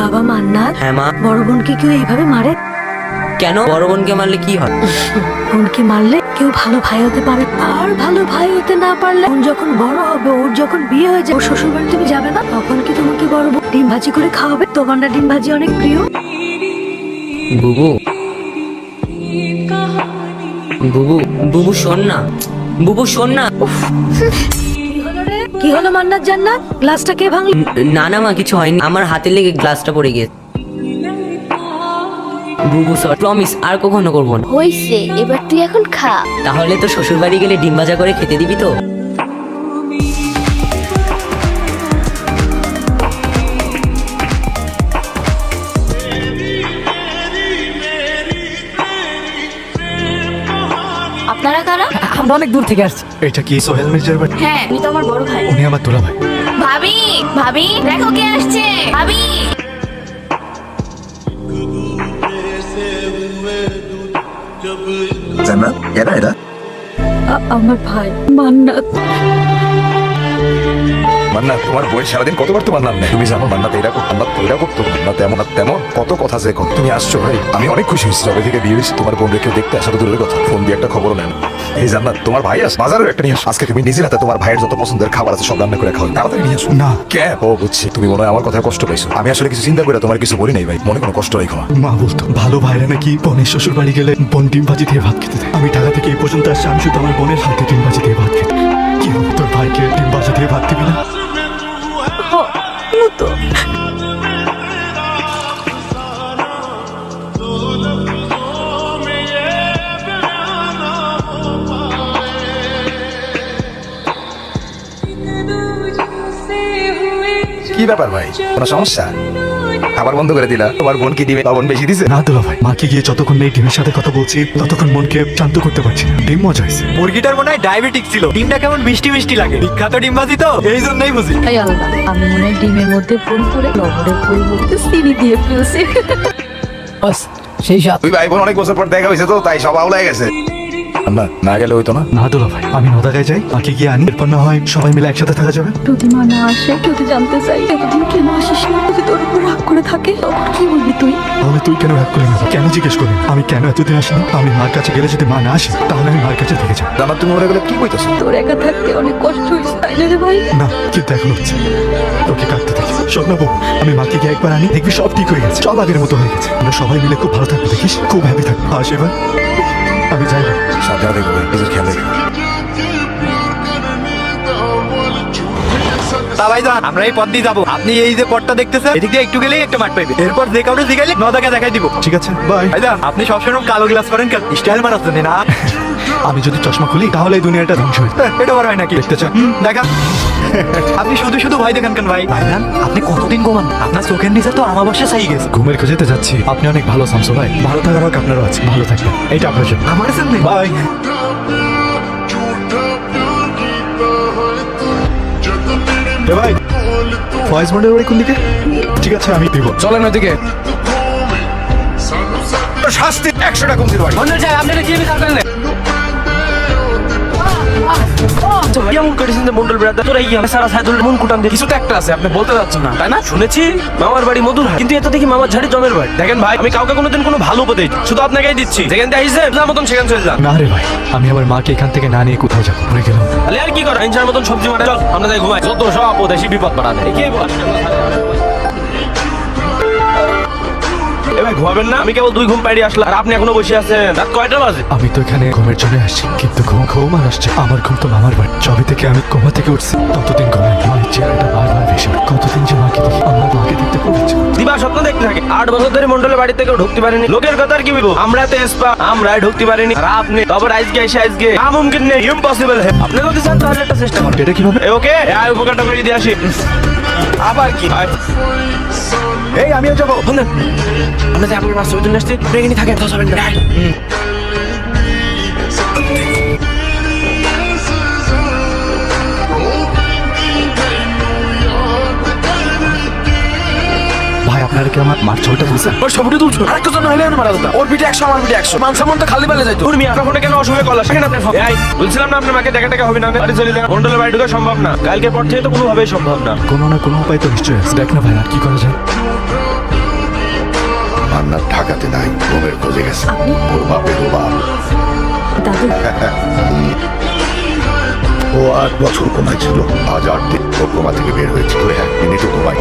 বাবা মান্নাত, হ্যাঁ মা। বড় বোনকে কেউ এইভাবে মারে? কেন? বড় বোনকে মারলে কি হয়? বোনকে মারলে কেউ ভালো ভাই হতে পারে, আর ভালো ভাই হতে না পারলে বোন যখন বড় হবে, ওর যখন বিয়ে হয়ে যাবে, শ্বশুর বাড়ি তুমি যাবে না, তখন কি তোমাকে বড় বোন ডিম ভাজি করে খাওয়াবে? তোমার না ডিম ভাজি অনেক প্রিয়? বুবু, বুবু, বুবু শোন না, বুবু শোন না। কি হলো রে? কি হলো মান্নাত জান্নাত? গ্লাসটা কে ভাঙলো? না না মা, কিছু হয়নি, আমার হাতে লেগে গ্লাসটা পড়ে গিয়েছে। বুবু সরি, প্রমিস আর কখনো করবো না। হইছে, এবার তুই এখন খা। তাহলে তো শ্বশুর বাড়ি গেলে ডিম ভাজা করে খেতে দিবি তো? আপনারা কারা? আমরা অনেক দূর থেকে আসছি। এটা কি সোহেল মির্জার বাড়ি? হ্যাঁ, উনি তো আমার বড় ভাই। উনি আমার তোলা ভাই। ভাবি, ভাবি দেখো কে আসছে। ভাবি, জান্নাত, এরা এরা আমার ভাই মান্নাত। মান্নাত, তোমার বই সারাদিন কতবার তোমার নাম নেয়? তুমি জানো মান্নাত এটা করতো, মান্নাত এটা করতো, মান্নাত এমন আর তেমন কত কথা যে কত। তুমি আসছো ভাই, আমি অনেক খুশি হয়েছি। যবে থেকে বিয়ে হয়েছে তোমার বোন কেউ দেখতে আসা তো দূরের কথা, ফোন দিয়ে একটা খবরও নেন। এই জান্নাত, তোমার ভাই আস বাজারের একটা নিয়ে আসো। আজকে তুমি নিজের হাতে তোমার ভাইয়ের যত পছন্দের খাবার আছে সব রান্না করে খাও, তাড়াতাড়ি নিয়ে আসো। না কে? ও বুঝছি, তুমি মনে হয় আমার কথায় কষ্ট পাইছো। আমি আসলে কিছু চিন্তা করে তোমার কিছু বলি নাই ভাই, মনে কোনো কষ্ট রেখো না। মা বলতো ভালো ভাইরা নাকি বোনের শ্বশুর বাড়ি গেলে বোন ডিম ভাজি দিয়ে ভাত খেতে দেয়। আমি ঢাকা থেকে এই পর্যন্ত আসছি, আমি শুধু আমার বোনের হাতে ডিম ভাজি দিয়ে ভাত খেতে। কি হবে তোর ভাইকে ডিম ভাজি দিয়ে ভাত দিবি না? কি ব্যাপার ভাই, কোনো সমস্যা? খাবার বন্ধ করে দিলা? তোমার বোন কি ডিমে লবণ বেশি দিছে? না তোলা ভাই, মাকে গিয়ে যতক্ষণ এই ডিমের সাথে কথা বলছি ততক্ষণ মনকে শান্ত করতে পারছি না। ডিম মজা হয়েছে। মুরগিটার মনে হয় ডায়াবেটিক ছিল, ডিমটা কেমন মিষ্টি মিষ্টি লাগে। বিখ্যাত ডিমবাজি তো, এই জন্যই বুঝি। তাই আল্লাহ, আমি মনে হয় ডিমের মধ্যে ভুল করে লবণের পরিবর্তে চিনি দিয়ে ফেলছি। বাস সেই সাথ। তুই ভাই বোন অনেক বছর পর দেখা হয়েছে তো তাই সব আউলাই গেছে। না না গেলে হইতো না। না তোলা ভাই, আমি নদাগায় যাই, মাকে গিয়ে আনি, এরপর না হয় সবাই মিলে একসাথে থাকা যাবে। যদি মা না আসে, যদি জানতে চাই এতদিন কেন আসিস না, যদি তোর উপর রাগ করে থাকে, তখন কি বলবি তুই? তাহলে তুই কেন রাগ করলি না? কেন জিজ্ঞেস করলি? আমি কেন এতদিন আসিনি? আমি মার কাছে গেলে যদি মা না আসে তাহলে আমি মার কাছে থেকে যাই। জান্নাত, তুমি ওরা গেলে কি কইতেছো? তোর একা থাকতে অনেক কষ্ট হয়েছে, তাই না রে ভাই? না, কিন্তু এখন হচ্ছে তোকে কাঁদতে দেখি। শোন না বউ, আমি মাকে গিয়ে একবার আনি, দেখবি সব ঠিক হয়ে গেছে, সব আগের মতো হয়ে গেছে। আমরা সবাই মিলে খুব ভালো থাকবো, দেখিস খুব হ্যাপি থাকবো। আস এবার, আমি যাই না। সাবধানে দেখবে, নিজের খেয়াল রেখো। তা ভাইজান, আমরা এই পথ দিয়ে যাবো। আপনি এই যে পথটা দেখতেছেন, এদিক দিয়ে একটু গেলেই একটা মাঠ পাইবে। এরপর যে কাউকে জিগাইলে নদাকে দেখাই দিব। ঠিক আছে, বাই। ভাইজান, আপনি সবসময় কালো গ্লাস করেন কেন? স্টাইল মারার জন্য না? আমি যদি চশমা খুলি তাহলে এই দুনিয়াটা ধ্বংস হয়ে যাবে। এটা বড় হয় নাকি? দেখতে চান? দেখা। আপনি শুধু শুধু ভয় দেখেন কেন ভাই? ভাইজান, আপনি কতদিন ঘুমান? আপনার চোখের নিচে তো আমাবস্যা চাই গেছে। ঘুমের খোঁজেতে যাচ্ছি। আপনি অনেক ভালো শামসু ভাই, ভালো থাকার হক আপনারও আছে। ভালো থাকবেন, এইটা আপনার জন্য। আমার সামনে বাই। এ ভাই, ফয়েজ মন্ডের বাড়ি কোন দিকে? ঠিক আছে, আমি দিব। চলেন ওইদিকে। শাস্তি 100 টাকা কমতি দেওয়া। মন্ডল সাহেব, আপনারা কি বিচার করলেন? কেমন করেছেন যে মন্ডল ব্রাদার? তোরা কি সারা সাইদুল মন কুটান দিয়ে কিছু তো একটা আছে, আপনি বলতে যাচ্ছেন না তাই না? শুনেছি মামার বাড়ি মধুর, কিন্তু এত দেখি মামার ঝাড়ি জমের বাড়ি। দেখেন ভাই, আমি কাউকে কোনোদিন কোনো ভালো উপদেশ শুধু আপনাকেই দিচ্ছি। যেখান থেকে আইসেন আপনার মতন সেখান চলে যান। না রে ভাই, আমি আমার মাকে এখান থেকে না নিয়ে কোথাও যাবো, পড়ে গেলাম। তাহলে আর কি করেন? হিংসার মতন সবজি মারা। চল আমরা যাই ঘুমাই, যত সব আপদেশি বিপদ বাড়াবে। কে বল? এবার ঘুমাবেন না? আমি কেবল 2 ঘুম পাড়িয়ে আসলাম আর আপনি এখনো বসে আছেন। রাত কয়টা বাজে? আমি তো এখানে ঘুমের জন্য আসছি, কিন্তু ঘুম আর আসছে। আমার ঘুম তো মামার বাড়ি। যবে থেকে আমি কোমা থেকে উঠছি ততদিন ঘুমাই। মায়ের চেহারাটা বারবার ভেসে ওঠে। কতদিন যে মাকে দেখি, আমার মাকে দেখতে খুব ইচ্ছে করে। দিবা স্বপ্ন দেখতে থাকে। 8 বছর ধরে মন্ডলের বাড়িতে কেউ ঢুকতে পারেনি। লোকের কথা আর কি বলবো? আমরা তো এসপা, আমরা ঢুকতে পারিনি। আর আপনি তবে আজকে নামুমকিন নেই, ইম্পসিবল হে। আপনি যদি চান তাহলে একটা চেষ্টা করুন। এটা কিভাবে? ওকে, এই উপকারটা করে দিয়ে আসি। আবার কি? এই আমিও যাবো। শুনেন, আমরা যে আপনার বাসা ওইদিন আসছি, প্রেগনি থাকেন তো যাবেন না। ভাই, আপনারা কি আমার মার ছবিটা তুলছেন? ওর ছবিটা তুলছো? আরেকটা জন হইলে না মারা যেত। ওর পিঠে 100, আমার পিঠে 100। মান সম্মান তো খালি বেলে যাইতো। তুমি আপনার ফোনে কেন অসময়ে কল আসে? আপনার ফোন। এই বলছিলাম না আপনার মাকে দেখা টাকা হবে না। বাড়ি চলে যান। মন্ডলের বাড়ি ঢোকা সম্ভব না। কালকে পর থেকে তো কোনোভাবেই সম্ভব না। কোনো না কোনো উপায় তো নিশ্চয়ই আছে। দেখ না ভাই, আর কি করা যায়? গেছে আপনি? ওর বাপেরও বাপ। দাদু ও 8 বছর কোমায় ছিল, আজ 8 দিন ও কোমা থেকে বের হয়েছে। তো 1 মিনিটও ঘুমায়।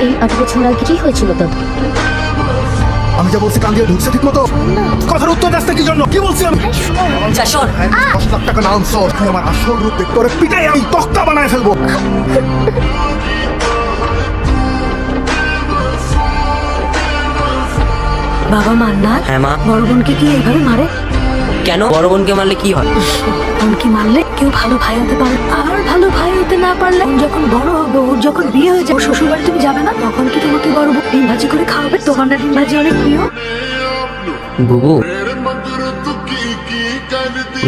এই 8 বছর আগে কি হয়েছিল দাদু? আমি যা বলছি কান দিয়ে ঢুকছে ঠিক মতো? কথার উত্তর আসতে কি জন্য? কি বলছি আমি? আচ্ছা শোন, 10 লাখ টাকা নাম সর, তুই আমার আসল রূপ দেখতে ওরে পিটাই আমি তক্তা বানায় ফেলবো। বাবা মান্নাত হ্যাঁ মা। বড় বোনকে কি এইভাবে মারে? কেন বড় বোনকে মারলে কি হয়? বোনকে মারলে কেউ ভালো ভাই হতে পারে, আর ভালো ভাই হতে না পারলে বোন যখন বড় হবে, ওর যখন বিয়ে হয়ে যাবে, শ্বশুর বাড়ি তুমি যাবে না, তখন কি তোমাকে বড় বোন ডিম ভাজি করে খাওয়াবে? তোমার না ডিম ভাজি অনেক প্রিয়? বুবু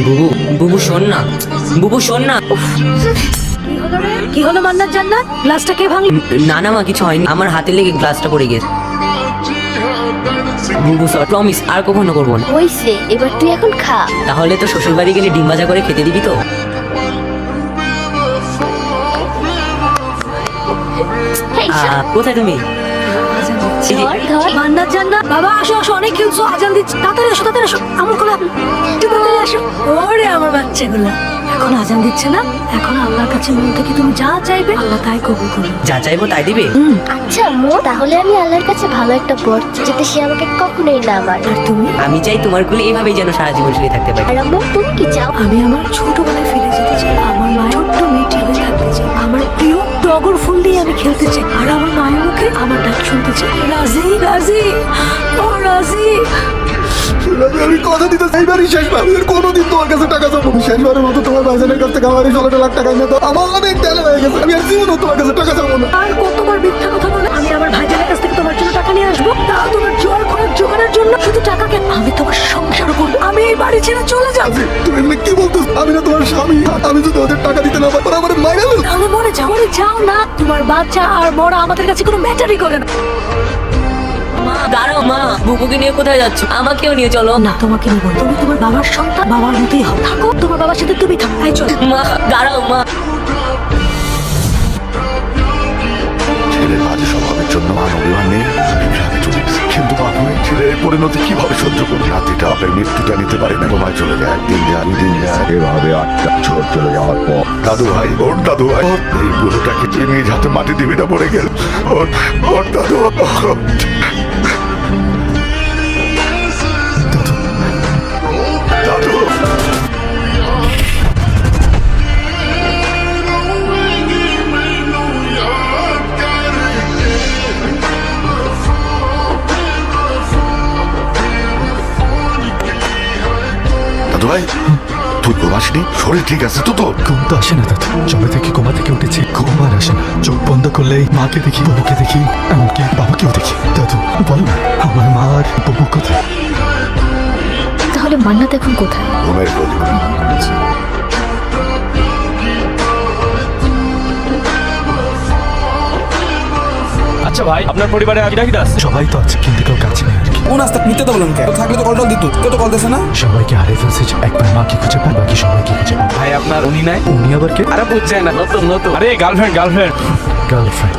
বুবু বুবু শোন না, বুবু শোন না। উফ, কি হলো রে? কি হলো মান্নাত জান্নাত? গ্লাসটা কে ভাঙলো? না না মা, কিছু হয়নি, আমার হাতে লেগে গ্লাসটা পড়ে গেছে। বুবু সর, প্রমিস আর কখনো করবো না। হইছে, এবার তুই এখন খা। তাহলে তো শ্বশুর বাড়ি গেলে ডিম ভাজা করে খেতে দিবি তো? হেই, কোথায় তুমি? ধর ধর। মান্নাত জান্নাত, বাবা আসো আসো, অনেক খেলছো, আজান দিচ্ছে, তাড়াতাড়ি এসো, তাড়াতাড়ি এসো, আমল করো, একটু তাড়াতাড়ি আসো। ওরে আমার বাচ্চাগুলো, এখন আজান দিচ্ছে না? এখন আল্লাহর কাছে মন থেকে তুমি যা চাইবে আল্লাহ তাই কবুল করবে। যা চাইবো তাই দিবে? আচ্ছা আম্মু, তাহলে আমি আল্লাহর কাছে ভালো একটা বর চাই, যাতে সে আমাকে কখনোই না মারে। আর তুমি? আমি চাই তোমার কুলে এইভাবেই যেন সারা জীবন শুয়ে থাকতে পারি। আর আম্মু, তুমি কি চাও? আমি আমার ছোটবেলায় ফিরে যেতে চাই, আমার মায়ের ছোট্ট মেয়েটি হয়ে থাকতে চাই, আমার প্রিয় টগর ফুল দিয়ে আমি খেলতে চাই, আর আমার মায়ের মুখে আমার ডাক শুনতে চাই, রাজি রাজি, ও রাজি। আমি কথা দিতে চাই, এবারই শেষবার। আমি আর কোনোদিন তোমার কাছে টাকা চাবো না। শেষবারের মতো তোমার ভাইজানের কাছ থেকে আমার এই 16 লাখ টাকা নিয়ে দাও। আমার অনেক টাকা হয়ে গেছে, আমি আর জীবনও তোমার কাছে টাকা চাবো না। আর কতবার মিথ্যা কথা বলে আমি আমার ভাইজানের কাছ থেকে তোমার জন্য টাকা নিয়ে আসবো, তা তোমার জোয়ার খরচ জোগানোর জন্য? শুধু টাকা কেন, আমি তোমার সংসার করবো, আমি এই বাড়ি ছেড়ে চলে যাবো। তুমি এমনি কি বলতো? আমি না তোমার স্বামী, আমি যদি ওদের টাকা দিতে না পারি ওরা আমার মাইরা ফেলবে। তাহলে মরে যাও, মরে যাও না, তোমার বাচ্চা আর মরা আমাদের কাছে কোনো ম্যাটারই করে না। মা দাঁড়াও মা, বুবুকে নিয়ে কোথায় যাচ্ছ? আমাকেও নিয়ে চলো। না, তোমাকে নেবো, তুমি তোমার বাবার সন্তান, বাবার মতোই হও, থাকো তোমার বাবার সাথে, তুমি থাকো, তাই চলো। মা দাঁড়াও মা। ছেলের বাজে স্বভাবের জন্য মান অভিমান নিয়ে আমি গ্রামে চলে গেছি। কিন্তু বাবু এই ছেলের এই পরিণতি কিভাবে সহ্য করবে? নাতিটা বাপের মৃত্যুটা নিতে পারে না। তোমায় চলে যায়, একদিন যায়, 2 দিন যায়, এভাবে 8টা বছর চলে যাওয়ার পর দাদু ভাই, ওর দাদু ভাই এই বুড়োটাকে তুই নিজ হাতে মাটি দিবি না, পড়ে গেল ওর দাদু। দাদু দাদু ভাই, তুই ঘুম আসনি? শরীর ঠিক আছে তো? তোর ঘুম তো আসে না দাদু, জবে থেকে কোমা থেকে উঠেছি, ঘুম আর আসে না। চোখ বন্ধ করলেই মাকে দেখি, বাবুকে দেখি, এমনকি বাবাকেও দেখি। দাদু বলো না, আমার মা আর বাবু কোথায়? তাহলে মান্নাত এখন কোথায়? ঘুমের খোঁজ করি। আচ্ছা ভাই, আপনার পরিবারে আগে ডাকি দাস? সবাই তো আছে, কিন্তু কেউ কাছে নেই আর কি। কোন রাস্তা মিথ্যে তো বললেন কেন? থাকলে তো কল টল দিত, কেউ তো কল দিছে না। সবাইকে হারিয়ে ফেলছে, একবার মাকে খুঁজে পাই, বাকি সবাইকে খুঁজে পাই। ভাই আপনার উনি নাই? উনি আবার কে? আরে বুঝছে না, নতুন নতুন। আরে গার্লফ্রেন্ড গার্লফ্রেন্ড। গার্লফ্রেন্ড।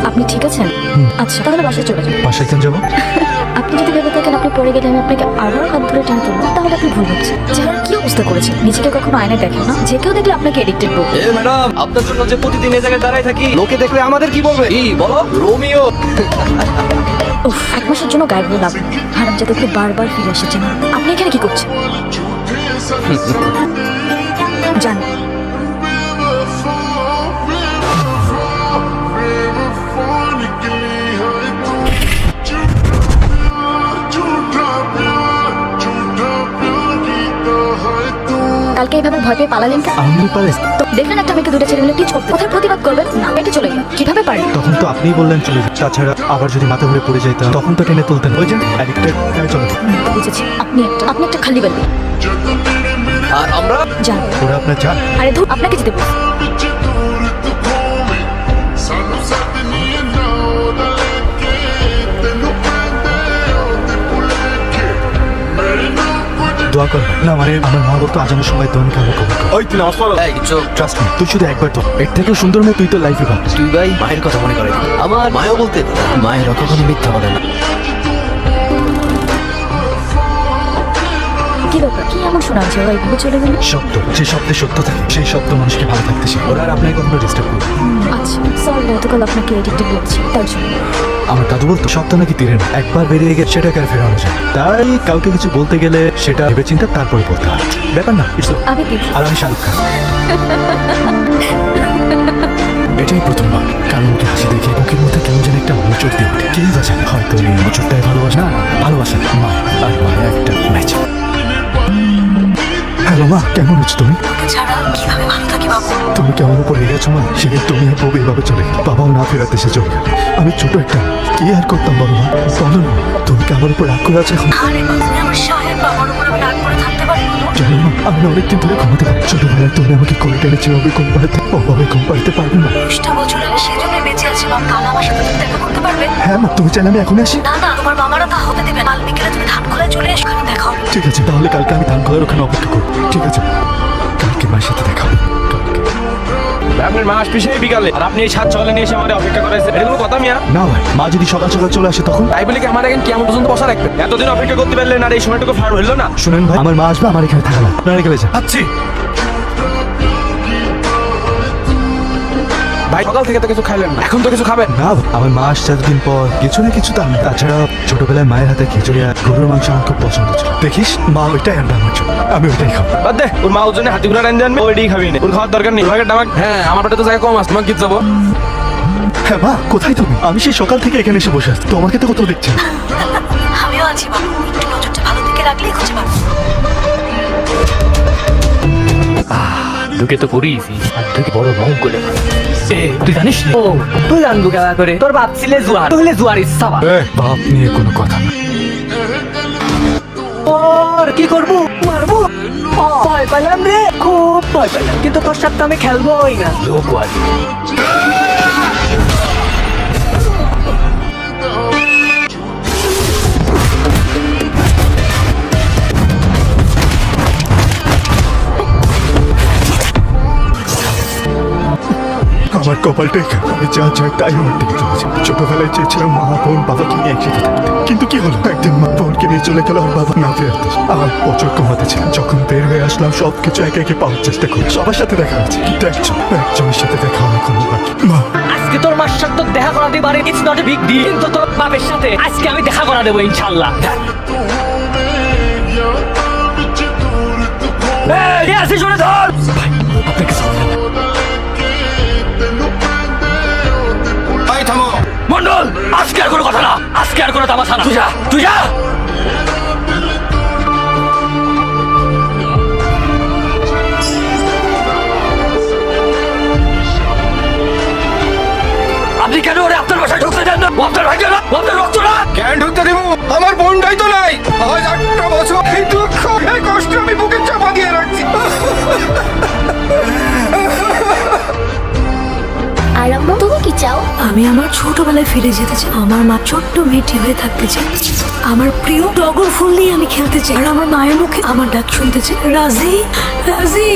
আপনি ঠিক আছেন? আচ্ছা, তাহলে বাসায় চলে যান। বাসায় কেন যাবো? আপনি যদি ভেবে থাকেন আপনি পড়ে গেলে আমি আপনাকে আবার হাত ধরে টেনে তুলবো, তাহলে আপনি ভুল ভাবছেন। চেহারা কি অবস্থা করেছে, নিজেকে কখনো আয়নায় দেখেন না? যে কেউ দেখলে আপনাকে এডিক্টেড বলবে। এ ম্যাডাম, আপনার জন্য যে প্রতিদিন এই জায়গায় দাঁড়াই থাকি, লোকে দেখলে আমাদের কি বলবে? কি বলো? রোমিও। উফ, 1 মাসের জন্য গায়েব হয়ে লাভ নেই। হারাম যাদেরকে বারবার ফিরে এসেছেন। আপনি এখানে কি করছেন? জান, কালকে এইভাবে ভয় পেয়ে পালালেন কেন? আমি পারে? তো দেখলেন একটা মেয়েকে 2টা ছেলে মিলে টিচ করতে, কোথায় প্রতিবাদ করবেন না, এটা চলে গেল, কিভাবে পারেন? তখন তো আপনিই বললেন চলে যান। তাছাড়া আবার যদি মাথা ঘুরে পড়ে যাইতাম তখন তো টেনে তুলতেন। ওই যে অ্যাডিক্টেড, চলো। বুঝেছি, আপনি একটা খালি বলবেন। আর আমরা যান। ওরা আপনার যান। আরে ধুর, আপনাকে যেতে বলছি। দোয়া কর ভাই। না মানে আমার মা বলতো আজ আমার সময় দোয়া কারো কবর কর। ওই তুই নামাজ পড়ো। এই চুপ। ট্রাস্ট মি, তুই শুধু একবার তো এর থেকে সুন্দর মেয়ে তুই তো লাইফে পাবি। তুই ভাই মায়ের কথা মনে করে আমার মায়ও বলতে মায়ের কখনো মিথ্যা বলে না। কি ব্যাপার, কি এমন শোনাচ্ছে ওরা এইভাবে চলে গেল? শব্দ, যে শব্দে সত্য থাকে সেই শব্দ মানুষকে ভালো থাকতে শেখায়। ওরা আর আপনাকে কখনো ডিস্টার্ব করবে না। আচ্ছা সরি, গতকাল আপনাকে এডিক্টেড বলছি তার জন্য। আমার দাদু বলতো শব্দ নাকি তীরে না, একবার বেরিয়ে গেছে সেটাকে আর ফেরানো যায়। তাই কাউকে কিছু বলতে গেলে সেটা ভেবে চিন্তা তারপরে বলতে হয়। ব্যাপার না, ইটস ওকে। আমি দেখি। আর আমি শাহরুখ খান। এটাই প্রথমবার কারণ ওকে হাসি দেখে বুকের মধ্যে কেমন যেন একটা মোচড় দিয়ে ওঠে। কেই বা জানে, হয়তো এই মোচড়টাই ভালোবাসা না, ভালোবাসা না, মা আর মায়া একটা ম্যাচ। হ্যালো মা, কেমন আছো তুমি? ছাড়া কিভাবে ভালো থাকি বাবু? তুমি কেমন উপর রেগেছো মা? সেদিন তুমি আর বউ এইভাবে চলে গেল, বাবাও না ফেরাতে এসে চলে গেল। আমি ছোট একটা কি আর করতাম বলো মা? বলো না, তুমি কি আমার উপর রাগ করে আছো এখন? আরে বাবু, আমার সাহেব বাবার উপর আমি রাগ করে থাকতে পারি বলো? জানো মা, আমি না অনেকদিন ধরে ঘুমাতে পারি। ছোটবেলায় তুমি আমাকে করে টেনেছি, ওভাবে ঘুম পাড়াতে, ওভাবে ঘুম পাড়াতে পারবে না। 10টা বছর হলে সেজন্য বেঁচে আছি বাবু। কাল আমার সাথে তুমি দেখা করতে পারবে? হ্যাঁ মা, তুমি চাইলে আমি এখন আসি? না না, তোমার মামারা তা হতে দেবে না। কাল বিকেলে তুমি ধান খোলায় চলে এসো, ওখানে দেখা হবে। ঠিক আছে, তাহলে কালকে আমি ধান খোলার ওখানে অপেক্ষা করবো। ঠিক আছে, কালকে মায়ের সাথে দেখা হবে। কালকে আপনার মা আসবে সেই বিকালে আর আপনি এই 7 সকালে নিয়ে এসে আমাদের অপেক্ষা করেছেন। এটা কোনো কথা মিয়া? না ভাই, মা যদি সকাল সকাল চলে আসে তখন? তাই বলে কি আমার এখন কেমন পর্যন্ত বসা রাখবেন? এতদিন অপেক্ষা করতে পারলেন আর এই সময়টুকু ফার হইলো না? শুনেন ভাই, আমার মা আসবে, আমার এখানে থাকা না, আপনারা গেলে যান। আচ্ছি ভাই, সকাল থেকে তো কিছু খাইলেন না, এখন তো কিছু খাবেন। না ভাই, আমার মা আসছে এতদিন পর, কিছু না কিছু তো আমি। তাছাড়া ছোটবেলায় মায়ের হাতে খিচুড়ি আর গরুর মাংস আমার খুব পছন্দ ছিল। দেখিস মা ওইটাই আনবে আমার জন্য, আমি ওইটাই খাবো। বাদ দে, ওর মা ওর জন্য হাতি ঘোড়া রান জানবে, ওইটাই খাবি না। ওর খাওয়ার দরকার নেই। ভাগের ডামাক, হ্যাঁ আমার পেটে তো জায়গা কম আছে, তোমাকে কি যাবো? হ্যাঁ মা, কোথায় তুমি? আমি সেই সকাল থেকে এখানে এসে বসে আছি, তোমাকে তো কোথাও দেখছি না। আমিও আছি বাবু, একটু নজরটা ভালো দিকে রাখলেই খুঁজে পাবো। ঢুকে তো পড়িয়েছি আর ঢুকে বড় রং করে তুই জানিস ও তুই জানবো কেলা করে তোর বাপ ছিলে জুয়ার তুই হলে জুয়ার ইচ্ছা বাপ নিয়ে কোনো কথা না। ওর কি করবো মারবো ভয় পেলাম রে, খুব ভয় পেলাম, কিন্তু তোর সাথে আমি খেলবোই না। লোক আছে আমার কপালটাই খারাপ, আমি যা চাই তাই আমার দিকে চলেছে। ছোটবেলায় চেয়েছিলাম মা বোন বাবাকে নিয়ে একসাথে থাকতে, কিন্তু কি হলো, একদিন মা বোনকে নিয়ে চলে গেল আর বাবা না ফেরাতে। আর বছর কমাতে ছিলাম, যখন বের হয়ে আসলাম সবকিছু একে একে পাওয়ার চেষ্টা করি। সবার সাথে দেখা হয়েছে, কিন্তু একজনের সাথে দেখা হওয়া কোনো বাকি। মা, আজকে তোর মার সাথে তোর দেখা করাতে পারে, it's not a big deal, কিন্তু তোর বাপের সাথে আজকে আমি দেখা করা দেবো ইনশাআল্লাহ। এই আসি শুনে ধর ভাই, আপনাকে মন্ডল, আজকে আর কোনো কথা না, আজকে আর কোনো তামাশা না, তুই যা তুই যা। আপনি কেন ওরে আপনার বাসায় ঢুকতে দেন না? ও আপনার ভাই না, ও আপনার রক্ত না। কেন ঢুকতে দেবো? আমার বোনটাই তো নাই। আজ 8টা বছর এই দুঃখ এই কষ্ট আমি বুকে চাপা দিয়ে রাখছি। আর আম্মু, তুমি কি চাও? আমি আমার ছোটবেলায় ফিরে যেতে চাই। আমার মা ছোট্ট মেয়েটি হয়ে থাকতে চাই। আমার প্রিয় টগর ফুল নিয়ে আমি খেলতে চাই। আর আমার মায়ের মুখে আমার ডাক শুনতে চাই, রাজি রাজি।